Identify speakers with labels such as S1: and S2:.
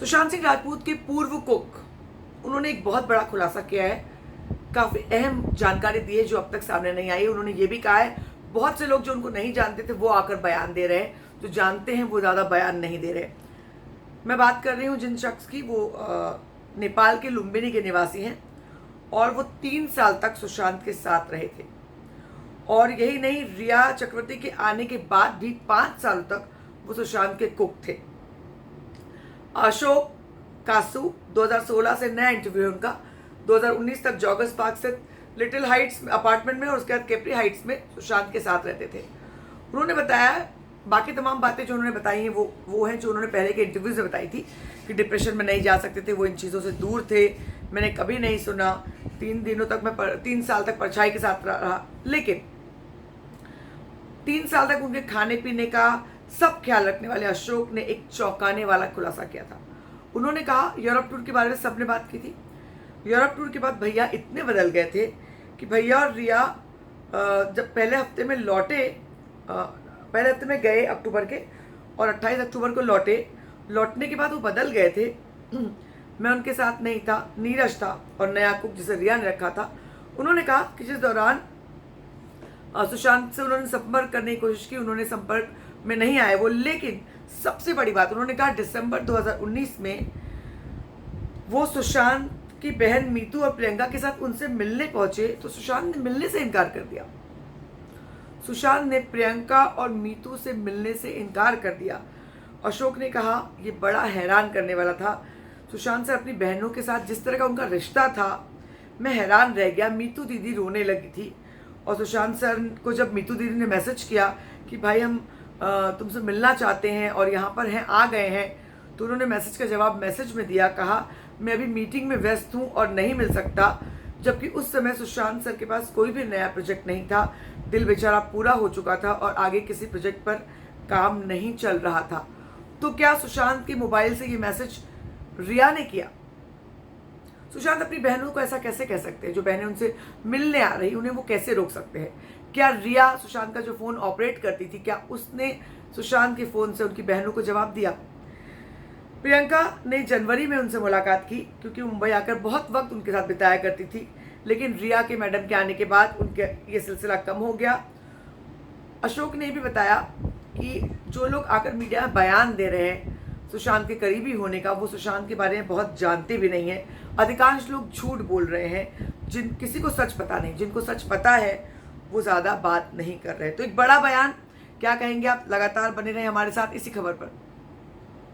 S1: सुशांत सिंह राजपूत के पूर्व कुक, उन्होंने एक बहुत बड़ा खुलासा किया है, काफ़ी अहम जानकारी दी है जो अब तक सामने नहीं आई। उन्होंने ये भी कहा है बहुत से लोग जो उनको नहीं जानते थे वो आकर बयान दे रहे हैं, जो जानते हैं वो ज़्यादा बयान नहीं दे रहे। मैं बात कर रही हूँ जिन शख्स की, वो नेपाल के लुम्बिनी के निवासी हैं और वो 3 साल तक सुशांत के साथ रहे थे। और यही नहीं, रिया चक्रवर्ती के आने के बाद भी 5 साल तक वो सुशांत के कुक थे। अशोक कासू 2016 से नया इंटरव्यू है उनका, 2019 तक जॉगर्स पार्क से लिटिल हाइट्स अपार्टमेंट में और उसके बाद कैप्री हाइट्स में सुशांत के साथ रहते थे। उन्होंने बताया, बाकी तमाम बातें जो उन्होंने बताई हैं वो हैं जो उन्होंने पहले के इंटरव्यूज में बताई थी कि डिप्रेशन में नहीं जा सकते थे, वो इन चीज़ों से दूर थे। मैंने कभी नहीं सुना, 3 साल तक परछाई के साथ रहा, लेकिन 3 साल तक उनके खाने पीने का सब ख्याल रखने वाले अशोक ने एक चौंकाने वाला खुलासा किया था। उन्होंने कहा, यूरोप टूर के बारे में सबने बात की थी, यूरोप टूर के बाद भैया इतने बदल गए थे कि भैया और रिया जब पहले हफ्ते में लौटे, पहले हफ्ते में गए अक्टूबर के और 28 अक्टूबर को लौटने के बाद वो बदल गए थे। मैं उनके साथ नहीं था, नीरज था और नया कुक जिसे रिया ने रखा था। उन्होंने कहा कि जिस दौरान सुशांत से उन्होंने संपर्क करने की कोशिश की, उन्होंने संपर्क में नहीं आए वो, लेकिन सबसे बड़ी बात उन्होंने कहा दिसंबर 2019 में वो सुशांत की बहन मीतू और प्रियंका के साथ उनसे मिलने पहुंचे तो सुशांत ने मिलने से इनकार कर दिया। सुशांत ने प्रियंका और मीतू से मिलने से इनकार कर दिया। अशोक ने कहा यह बड़ा हैरान करने वाला था। सुशांत सर अपनी बहनों के साथ जिस तरह का उनका रिश्ता था, मैं हैरान रह गया। मीतू दीदी रोने लगी थी और सुशांत सर को जब मीतू दीदी ने मैसेज किया कि भाई हम तुमसे मिलना चाहते हैं और यहाँ पर हैं, आ गए हैं, तो उन्होंने मैसेज का जवाब मैसेज में दिया, कहा मैं अभी मीटिंग में व्यस्त हूँ और नहीं मिल सकता। जबकि उस समय सुशांत सर के पास कोई भी नया प्रोजेक्ट नहीं था, दिल बेचारा पूरा हो चुका था और आगे किसी प्रोजेक्ट पर काम नहीं चल रहा था। तो क्या सुशांत के मोबाइल से ये मैसेज रिया ने किया? सुशांत अपनी बहनों को ऐसा कैसे कह सकते हैं? जो बहनें उनसे मिलने आ रही, उन्हें वो कैसे रोक सकते हैं? क्या रिया सुशांत का जो फ़ोन ऑपरेट करती थी, क्या उसने सुशांत के फ़ोन से उनकी बहनों को जवाब दिया? प्रियंका ने जनवरी में उनसे मुलाकात की क्योंकि मुंबई आकर बहुत वक्त उनके साथ बिताया करती थी, लेकिन रिया के मैडम के आने के बाद उनके ये सिलसिला कम हो गया। अशोक ने भी बताया कि जो लोग आकर मीडिया में बयान दे रहे हैं सुशांत के करीबी होने का, वो सुशांत के बारे में बहुत जानते भी नहीं हैं। अधिकांश लोग झूठ बोल रहे हैं, किसी को सच पता नहीं, जिनको सच पता है वो ज़्यादा बात नहीं कर रहे। तो एक बड़ा बयान, क्या कहेंगे आप? लगातार बने रहें हमारे साथ इसी खबर पर।